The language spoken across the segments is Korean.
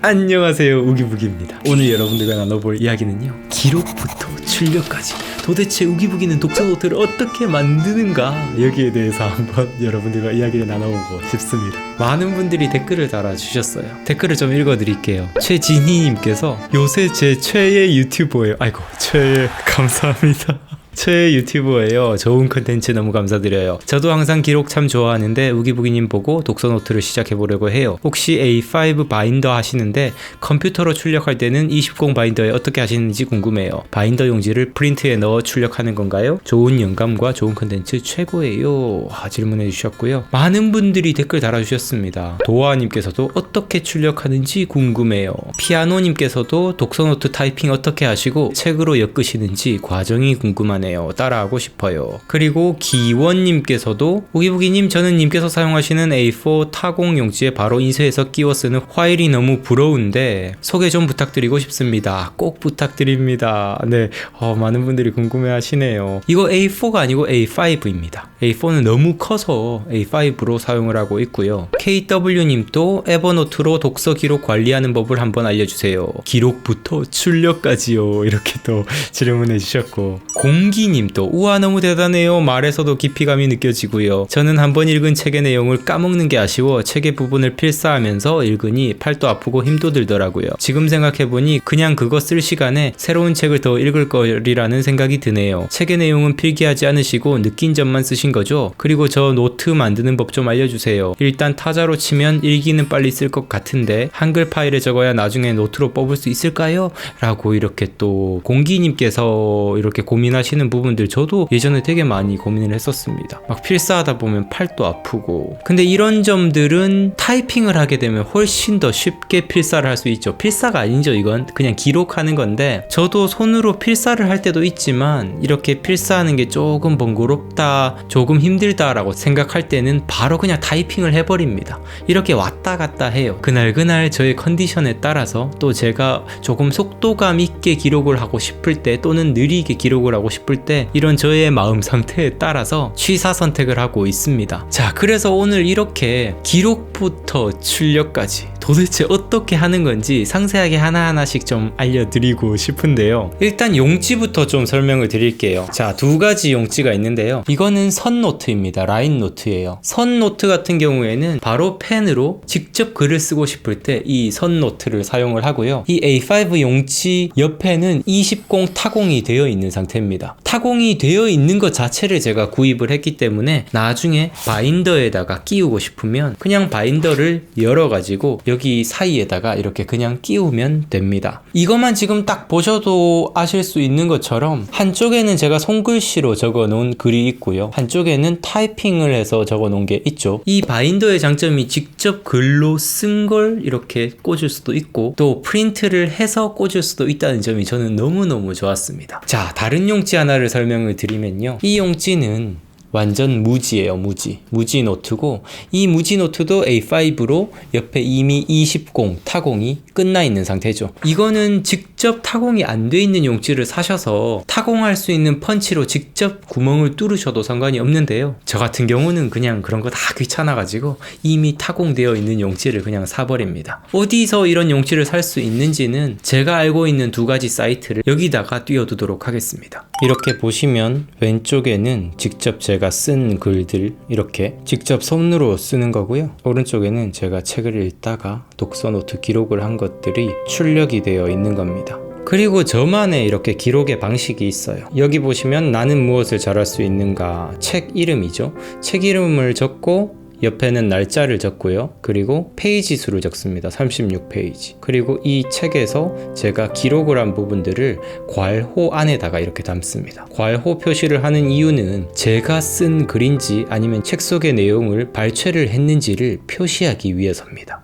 안녕하세요, 우기부기입니다. 오늘 여러분들과 나눠볼 이야기는요, 기록부터 출력까지 도대체 우기부기는 독서노트를 어떻게 만드는가, 여기에 대해서 한번 여러분들과 이야기를 나눠보고 싶습니다. 많은 분들이 댓글을 달아주셨어요. 댓글을 좀 읽어드릴게요. 최진희님께서 요새 제 최애 유튜버예요. 아이고, 최애 감사합니다. 최애 유튜버예요. 좋은 컨텐츠 너무 감사드려요. 저도 항상 기록 참 좋아하는데 우기부기님 보고 독서노트를 시작해보려고 해요. 혹시 A5 바인더 하시는데 컴퓨터로 출력할 때는 20공 바인더에 어떻게 하시는지 궁금해요. 바인더 용지를 프린트에 넣어 출력하는 건가요? 좋은 영감과 좋은 컨텐츠 최고예요. 질문해 주셨고요. 많은 분들이 댓글 달아주셨습니다. 도아님께서도 어떻게 출력하는지 궁금해요. 피아노님께서도 독서노트 타이핑 어떻게 하시고 책으로 엮으시는지 과정이 궁금하네요. 따라하고 싶어요. 그리고 기원님께서도 우기부기님, 저는 님께서 사용하시는 A4 타공 용지에 바로 인쇄해서 끼워 쓰는 화일이 너무 부러운데 소개 좀 부탁드리고 싶습니다. 꼭 부탁드립니다. 네, 많은 분들이 궁금해 하시네요. 이거 A4가 아니고 A5입니다. A4는 너무 커서 A5로 사용을 하고 있고요. KW님도 에버노트로 독서 기록 관리하는 법을 한번 알려주세요. 기록부터 출력까지요. 이렇게 또 질문해 주셨고, 공기님도 우와 너무 대단해요. 말에서도 깊이감이 느껴지고요. 저는 한번 읽은 책의 내용을 까먹는 게 아쉬워 책의 부분을 필사하면서 읽으니 팔도 아프고 힘도 들더라고요. 지금 생각해보니 그냥 그거 쓸 시간에 새로운 책을 더 읽을 거리라는 생각이 드네요. 책의 내용은 필기하지 않으시고 느낀 점만 쓰신 거죠? 그리고 저 노트 만드는 법 좀 알려주세요. 일단 타자로 치면 일기는 빨리 쓸 것 같은데 한글 파일에 적어야 나중에 노트로 뽑을 수 있을까요? 라고 이렇게 또 공기님께서 이렇게 고민하시는 부분들 저도 예전에 되게 많이 고민을 했었습니다. 막 필사하다 보면 팔도 아프고, 근데 이런 점들은 타이핑을 하게 되면 훨씬 더 쉽게 필사를 할 수 있죠. 필사가 아니죠, 이건 그냥 기록하는 건데, 저도 손으로 필사를 할 때도 있지만 이렇게 필사하는 게 조금 번거롭다, 조금 힘들다라고 생각할 때는 바로 그냥 타이핑을 해버립니다. 이렇게 왔다 갔다 해요. 그날 저의 컨디션에 따라서, 또 제가 조금 속도감 있게 기록을 하고 싶을 때 또는 느리게 기록을 하고 싶을 때 이런 저의 마음 상태에 따라서 취사 선택을 하고 있습니다. 자, 그래서 오늘 이렇게 기록부터 출력까지 도대체 어떻게 하는 건지 상세하게 하나하나씩 좀 알려드리고 싶은데요. 일단 용지부터 좀 설명을 드릴게요. 자, 두 가지 용지가 있는데요. 이거는 선노트입니다. 라인 노트예요. 선노트 같은 경우에는 바로 펜으로 직접 글을 쓰고 싶을 때 이 선노트를 사용을 하고요. 이 A5 용지 옆에는 20공 타공이 되어 있는 상태입니다. 타공이 되어 있는 것 자체를 제가 구입을 했기 때문에 나중에 바인더에다가 끼우고 싶으면 그냥 바인더를 열어가지고 여기 사이에다가 이렇게 그냥 끼우면 됩니다. 이것만 지금 딱 보셔도 아실 수 있는 것처럼 한쪽에는 제가 손글씨로 적어 놓은 글이 있고요. 한쪽에는 타이핑을 해서 적어 놓은 게 있죠. 이 바인더의 장점이 직접 글로 쓴 걸 이렇게 꽂을 수도 있고 또 프린트를 해서 꽂을 수도 있다는 점이 저는 너무너무 좋았습니다. 자, 다른 용지 하나를 설명을 드리면요. 이 용지는 완전 무지예요. 무지 노트고, 이 무지 노트도 A5로 옆에 이미 20공 타공이 끝나 있는 상태죠. 이거는 직접 타공이 안 돼 있는 용지를 사셔서 타공할 수 있는 펀치로 직접 구멍을 뚫으셔도 상관이 없는데요. 저 같은 경우는 그냥 그런 거 다 귀찮아가지고 이미 타공되어 있는 용지를 그냥 사버립니다. 어디서 이런 용지를 살 수 있는지는 제가 알고 있는 두 가지 사이트를 여기다가 띄워두도록 하겠습니다. 이렇게 보시면 왼쪽에는 직접 제가 쓴 글들 이렇게 직접 손으로 쓰는 거고요. 오른쪽에는 제가 책을 읽다가 독서노트 기록을 한 것들이 출력이 되어 있는 겁니다. 그리고 저만의 이렇게 기록의 방식이 있어요. 여기 보시면 나는 무엇을 잘할 수 있는가, 책 이름이죠. 책 이름을 적고 옆에는 날짜를 적고요. 그리고 페이지 수를 적습니다. 36페이지. 그리고 이 책에서 제가 기록을 한 부분들을 괄호 안에다가 이렇게 담습니다. 괄호 표시를 하는 이유는 제가 쓴 글인지 아니면 책 속의 내용을 발췌를 했는지를 표시하기 위해서입니다.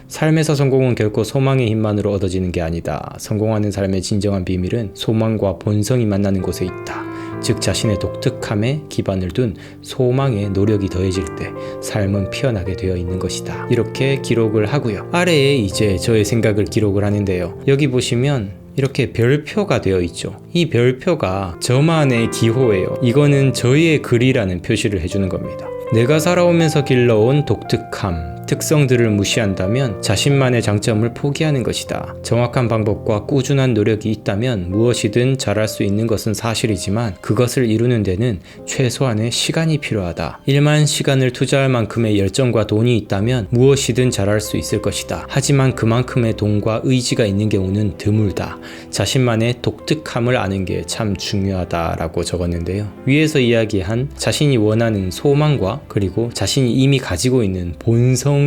삶에서 성공은 결코 소망의 힘만으로 얻어지는 게 아니다. 성공하는 삶의 진정한 비밀은 소망과 본성이 만나는 곳에 있다. 즉 자신의 독특함에 기반을 둔 소망의 노력이 더해질 때 삶은 피어나게 되어 있는 것이다. 이렇게 기록을 하고요. 아래에 이제 저의 생각을 기록을 하는데요. 여기 보시면 이렇게 별표가 되어 있죠. 이 별표가 저만의 기호예요. 이거는 저의 글이라는 표시를 해주는 겁니다. 내가 살아오면서 길러온 독특함, 특성들을 무시한다면 자신만의 장점을 포기하는 것이다. 정확한 방법과 꾸준한 노력이 있다면 무엇이든 잘할 수 있는 것은 사실이지만 그것을 이루는 데는 최소한의 시간이 필요하다. 일만 시간을 투자할 만큼의 열정과 돈이 있다면 무엇이든 잘할 수 있을 것이다. 하지만 그만큼의 돈과 의지가 있는 경우는 드물다. 자신만의 독특함을 아는 게 참 중요하다라고 적었는데요. 위에서 이야기한 자신이 원하는 소망과 그리고 자신이 이미 가지고 있는 본성이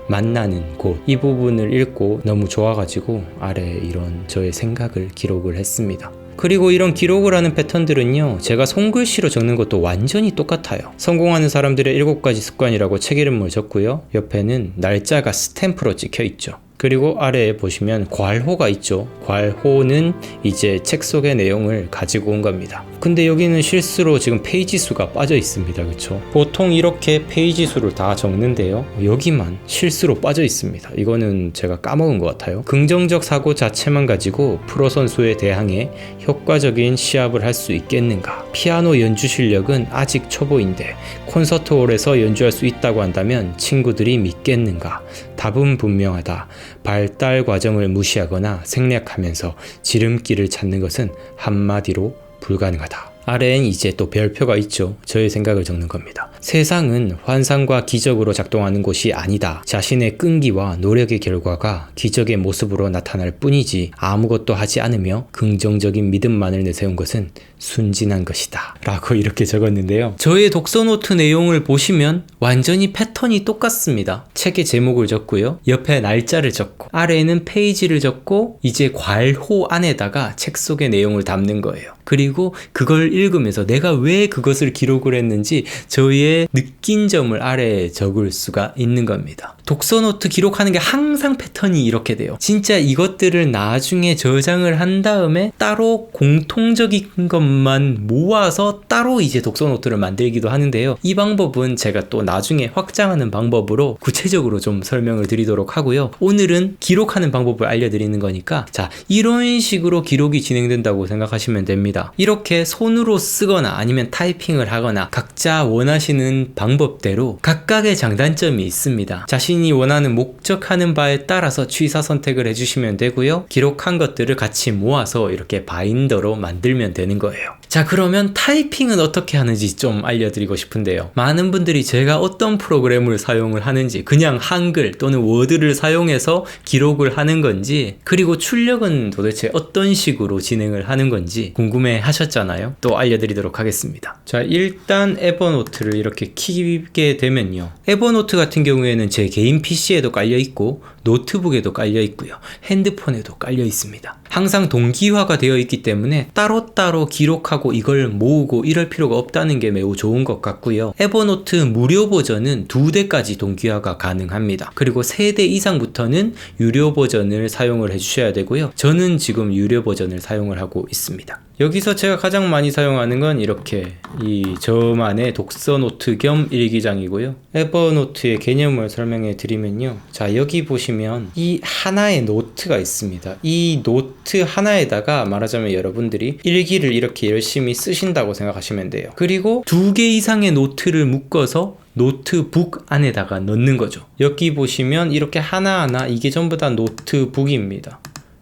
만나는 곳, 이 부분을 읽고 너무 좋아가지고 아래에 이런 저의 생각을 기록을 했습니다. 그리고 이런 기록을 하는 패턴들은요, 제가 손글씨로 적는 것도 완전히 똑같아요. 성공하는 사람들의 7가지 습관이라고 책 이름을 적고요, 옆에는 날짜가 스탬프로 찍혀 있죠. 그리고 아래에 보시면 괄호가 있죠. 괄호는 이제 책 속의 내용을 가지고 온 겁니다. 근데 여기는 실수로 지금 페이지 수가 빠져 있습니다. 그쵸? 보통 이렇게 페이지 수를 다 적는데요, 여기만 실수로 빠져 있습니다. 이거는 제가 까먹은 것 같아요. 긍정적 사고 자체만 가지고 프로 선수에 대항해 효과적인 시합을 할 수 있겠는가? 피아노 연주 실력은 아직 초보인데 콘서트홀에서 연주할 수 있다고 한다면 친구들이 믿겠는가? 답은 분명하다. 발달 과정을 무시하거나 생략하면서 지름길을 찾는 것은 한마디로 불가능하다. 아래엔 이제 또 별표가 있죠. 저의 생각을 적는 겁니다. 세상은 환상과 기적으로 작동하는 곳이 아니다. 자신의 끈기와 노력의 결과가 기적의 모습으로 나타날 뿐이지 아무것도 하지 않으며 긍정적인 믿음만을 내세운 것은 순진한 것이다. 라고 이렇게 적었는데요. 저의 독서 노트 내용을 보시면 완전히 패턴이 똑같습니다. 책의 제목을 적고요, 옆에 날짜를 적고 아래에는 페이지를 적고 이제 괄호 안에다가 책 속의 내용을 담는 거예요. 그리고 그걸 읽으면서 내가 왜 그것을 기록을 했는지 저의 느낀 점을 아래에 적을 수가 있는 겁니다. 독서노트 기록하는 게 항상 패턴이 이렇게 돼요. 진짜 이것들을 나중에 저장을 한 다음에 따로 공통적인 것만 모아서 따로 이제 독서노트를 만들기도 하는데요. 이 방법은 제가 또 나중에 확장하는 방법으로 구체적으로 좀 설명을 드리도록 하고요. 오늘은 기록하는 방법을 알려드리는 거니까, 자, 이런 식으로 기록이 진행된다고 생각하시면 됩니다. 이렇게 손으로 쓰거나 아니면 타이핑을 하거나 각자 원하시는 방법대로 각각의 장단점이 있습니다. 자신이 원하는 목적하는 바에 따라서 취사 선택을 해주시면 되고요. 기록한 것들을 같이 모아서 이렇게 바인더로 만들면 되는 거예요. 자, 그러면 타이핑은 어떻게 하는지 좀 알려드리고 싶은데요. 많은 분들이 제가 어떤 프로그램을 사용을 하는지, 그냥 한글 또는 워드를 사용해서 기록을 하는 건지, 그리고 출력은 도대체 어떤 식으로 진행을 하는 건지 궁금해 하셨잖아요. 또 알려드리도록 하겠습니다. 자, 일단 에버노트를 이렇게 키게 되면요, 에버노트 같은 경우에는 제 개인 PC에도 깔려 있고 노트북에도 깔려 있고요, 핸드폰에도 깔려 있습니다. 항상 동기화가 되어 있기 때문에 따로따로 기록하고 이걸 모으고 이럴 필요가 없다는 게 매우 좋은 것 같고요. 에버노트 무료 버전은 2대까지 동기화가 가능합니다. 그리고 3대 이상부터는 유료 버전을 사용을 해주셔야 되고요. 저는 지금 유료 버전을 사용을 하고 있습니다. 여기서 제가 가장 많이 사용하는 건 이렇게 이 저만의 독서 노트 겸 일기장이고요. 에버노트의 개념을 설명해 드리면요, 자, 여기 보시면 이 하나의 노트가 있습니다. 이 노트 하나에다가 말하자면 여러분들이 일기를 이렇게 열심히 쓰신다고 생각하시면 돼요. 그리고 2개 이상의 노트를 묶어서 노트북 안에다가 넣는 거죠. 여기 보시면 이렇게 하나하나 이게 전부 다 노트북입니다.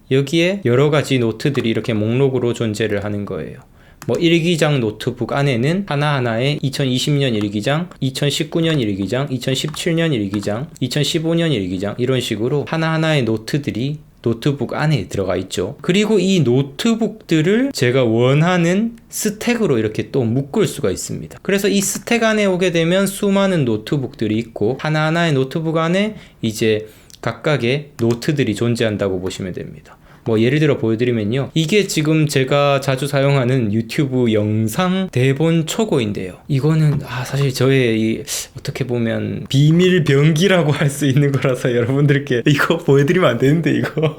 여기에 여러 가지 노트들이 이렇게 목록으로 존재를 하는 거예요. 뭐 일기장 노트북 안에는 하나하나의 2020년 일기장, 2019년 일기장, 2017년 일기장, 2015년 일기장, 이런 식으로 하나하나의 노트들이 노트북 안에 들어가 있죠. 그리고 이 노트북들을 제가 원하는 스택으로 이렇게 또 묶을 수가 있습니다. 그래서 이 스택 안에 오게 되면 수많은 노트북들이 있고 하나하나의 노트북 안에 이제 각각의 노트들이 존재한다고 보시면 됩니다. 뭐 예를 들어 보여드리면요, 이게 지금 제가 자주 사용하는 유튜브 영상 대본 초고인데요. 이거는 사실 저의 이 어떻게 보면 비밀 병기라고 할 수 있는 거라서 여러분들께 이거 보여드리면 안 되는데 이거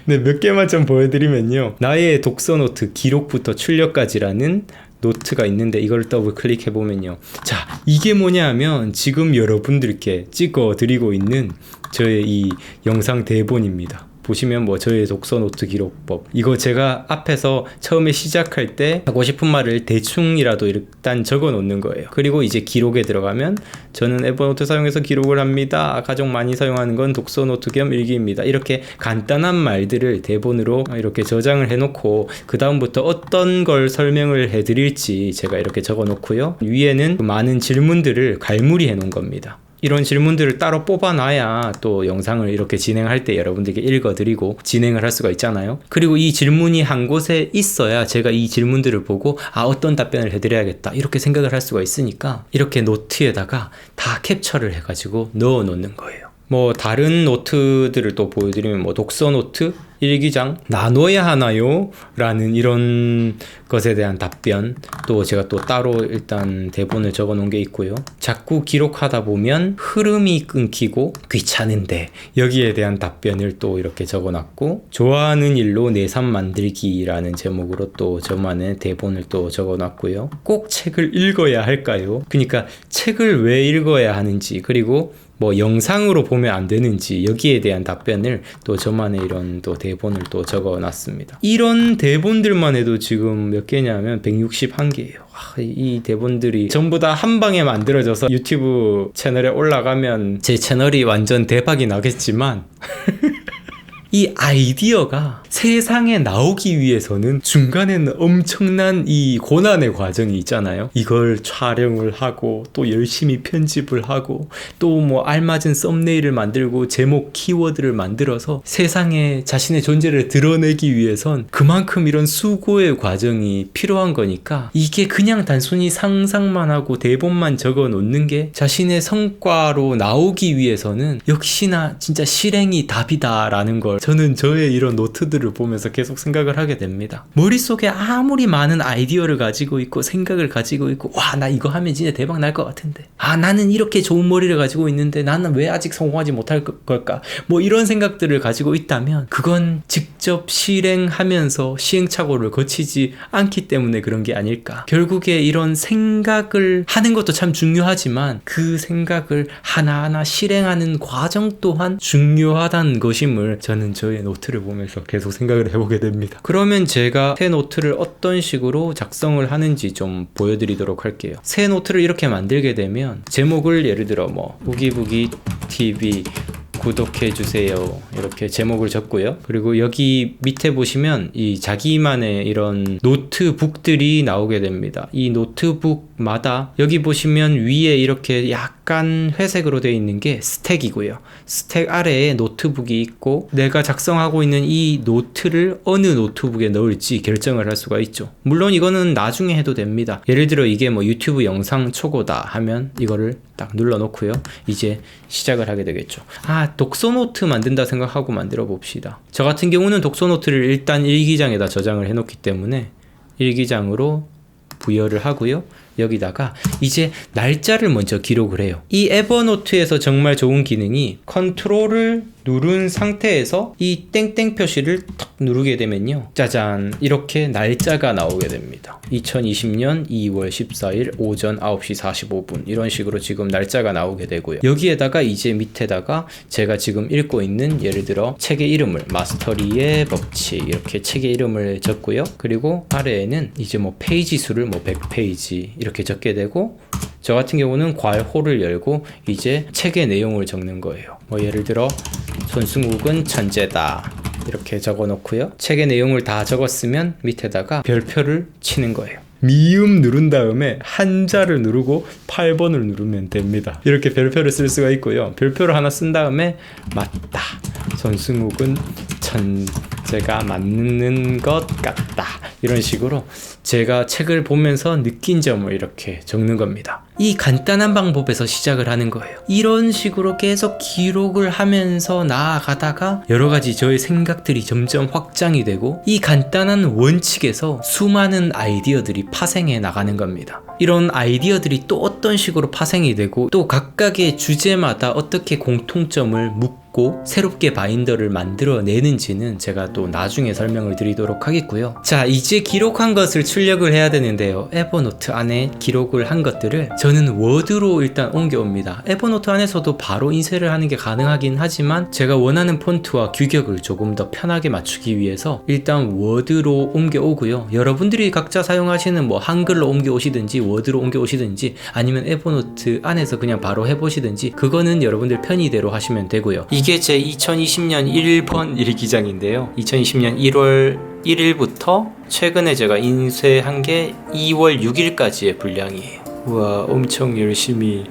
네, 몇 개만 좀 보여드리면요, 나의 독서 노트 기록부터 출력까지라는 노트가 있는데 이걸 더블 클릭해보면요, 자, 이게 뭐냐 하면 지금 여러분들께 찍어 드리고 있는 저의 이 영상 대본입니다. 보시면 뭐 저의 독서 노트 기록법, 이거 제가 앞에서 처음에 시작할 때 하고 싶은 말을 대충이라도 일단 적어 놓는 거예요. 그리고 이제 기록에 들어가면 저는 에버노트 사용해서 기록을 합니다. 가장 많이 사용하는 건 독서 노트 겸 일기입니다. 이렇게 간단한 말들을 대본으로 이렇게 저장을 해놓고 그 다음부터 어떤 걸 설명을 해드릴지 제가 이렇게 적어 놓고요. 위에는 많은 질문들을 갈무리 해 놓은 겁니다. 이런 질문들을 따로 뽑아놔야 또 영상을 이렇게 진행할 때 여러분들께 읽어드리고 진행을 할 수가 있잖아요. 그리고 이 질문이 한 곳에 있어야 제가 이 질문들을 보고 어떤 답변을 해드려야겠다 이렇게 생각을 할 수가 있으니까 이렇게 노트에다가 다 캡처를 해가지고 넣어 놓는 거예요. 뭐 다른 노트들을 또 보여드리면 뭐 독서 노트, 일기장 나눠야 하나요? 라는 이런 것에 대한 답변, 또 제가 또 따로 일단 대본을 적어 놓은 게 있고요. 자꾸 기록하다 보면 흐름이 끊기고 귀찮은데 여기에 대한 답변을 또 이렇게 적어 놨고, 좋아하는 일로 내 삶 만들기라는 제목으로 또 저만의 대본을 또 적어 놨고요. 꼭 책을 읽어야 할까요? 그러니까 책을 왜 읽어야 하는지, 그리고 뭐 영상으로 보면 안 되는지 여기에 대한 답변을 또 저만의 이런 또 대본을 또 적어 놨습니다. 이런 대본들만 해도 지금 몇 개냐면 161개예요. 이 대본들이 전부 다 한 방에 만들어져서 유튜브 채널에 올라가면 제 채널이 완전 대박이 나겠지만 이 아이디어가 세상에 나오기 위해서는 중간에는 엄청난 이 고난의 과정이 있잖아요. 이걸 촬영을 하고 또 열심히 편집을 하고 또 뭐 알맞은 썸네일을 만들고 제목 키워드를 만들어서 세상에 자신의 존재를 드러내기 위해선 그만큼 이런 수고의 과정이 필요한 거니까, 이게 그냥 단순히 상상만 하고 대본만 적어 놓는 게 자신의 성과로 나오기 위해서는 역시나 진짜 실행이 답이다라는 걸 저는 저의 이런 노트들을 보면서 계속 생각을 하게 됩니다. 머릿속에 아무리 많은 아이디어를 가지고 있고 생각을 가지고 있고, 나 이거 하면 진짜 대박 날 것 같은데, 나는 이렇게 좋은 머리를 가지고 있는데 나는 왜 아직 성공하지 못할 걸까, 뭐 이런 생각들을 가지고 있다면 그건 직접 실행하면서 시행착오를 거치지 않기 때문에 그런 게 아닐까. 결국에 이런 생각을 하는 것도 참 중요하지만 그 생각을 하나하나 실행하는 과정 또한 중요하다는 것임을 저는 저의 노트를 보면서 계속 생각을 해보게 됩니다. 그러면 제가 새 노트를 어떤 식으로 작성을 하는지 좀 보여드리도록 할게요. 새 노트를 이렇게 만들게 되면 제목을 예를 들어 뭐 부기부기 TV 구독해주세요 이렇게 제목을 적고요. 그리고 여기 밑에 보시면 이 자기만의 이런 노트북들이 나오게 됩니다. 이 노트북마다 여기 보시면 위에 이렇게 약간 회색으로 되어 있는 게 스택이고요. 스택 아래에 노트북이 있고 내가 작성하고 있는 이 노트를 어느 노트북에 넣을지 결정을 할 수가 있죠. 물론 이거는 나중에 해도 됩니다. 예를 들어 이게 뭐 유튜브 영상 초고다 하면 이거를 딱 눌러 놓고요. 이제 시작을 하게 되겠죠. 독서 노트 만든다 생각하고 만들어 봅시다. 저 같은 경우는 독서 노트를 일단 일기장에다 저장을 해 놓기 때문에 일기장으로 부여를 하고요. 여기다가 이제 날짜를 먼저 기록을 해요. 이 에버노트에서 정말 좋은 기능이 컨트롤을 누른 상태에서 이 땡땡 표시를 탁 누르게 되면요, 짜잔, 이렇게 날짜가 나오게 됩니다. 2020년 2월 14일 오전 9시 45분 이런 식으로 지금 날짜가 나오게 되고요. 여기에다가 이제 밑에다가 제가 지금 읽고 있는 예를 들어 책의 이름을 마스터리의 법칙 이렇게 책의 이름을 적고요. 그리고 아래에는 이제 뭐 페이지 수를 뭐 100페이지 이렇게 적게 되고, 저 같은 경우는 괄호를 열고 이제 책의 내용을 적는 거예요. 뭐 예를 들어 손승욱은 천재다 이렇게 적어 놓고요. 책의 내용을 다 적었으면 밑에다가 별표를 치는 거예요. 미음 누른 다음에 한자를 누르고 8번을 누르면 됩니다. 이렇게 별표를 쓸 수가 있고요. 별표를 하나 쓴 다음에 맞다, 손승욱은 천재가 맞는 것 같다, 이런 식으로 제가 책을 보면서 느낀 점을 이렇게 적는 겁니다. 이 간단한 방법에서 시작을 하는 거예요. 이런 식으로 계속 기록을 하면서 나아가다가 여러 가지 저의 생각들이 점점 확장이 되고, 이 간단한 원칙에서 수많은 아이디어들이 파생해 나가는 겁니다. 이런 아이디어들이 또 어떤 식으로 파생이 되고 또 각각의 주제마다 어떻게 공통점을 받고 새롭게 바인더를 만들어내는지는 제가 또 나중에 설명을 드리도록 하겠고요. 자, 이제 기록한 것을 출력을 해야 되는데요. 에버노트 안에 기록을 한 것들을 저는 워드로 일단 옮겨옵니다. 에버노트 안에서도 바로 인쇄를 하는 게 가능하긴 하지만 제가 원하는 폰트와 규격을 조금 더 편하게 맞추기 위해서 일단 워드로 옮겨오고요. 여러분들이 각자 사용하시는 뭐 한글로 옮겨오시든지 워드로 옮겨오시든지 아니면 에버노트 안에서 그냥 바로 해보시든지 그거는 여러분들 편의대로 하시면 되고요. 이게 제 2020년 1번 일기장인데요. 2020년 1월 1일부터 최근에 제가 인쇄한 게 2월 6일까지의 분량이에요. 우와, 엄청 열심히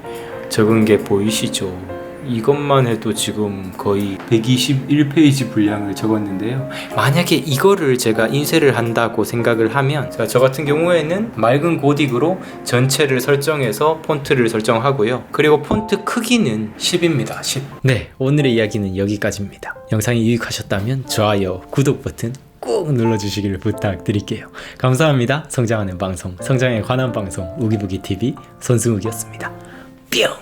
적은 게 보이시죠? 이것만 해도 지금 거의 121페이지 분량을 적었는데요. 만약에 이거를 제가 인쇄를 한다고 생각을 하면 저 같은 경우에는 맑은 고딕으로 전체를 설정해서 폰트를 설정하고요. 그리고 폰트 크기는 10입니다. 10. 네, 오늘의 이야기는 여기까지입니다. 영상이 유익하셨다면 좋아요, 구독 버튼 꾹 눌러주시기를 부탁드릴게요. 감사합니다. 성장하는 방송, 성장에 관한 방송 우기부기TV 손승욱이었습니다. 뿅!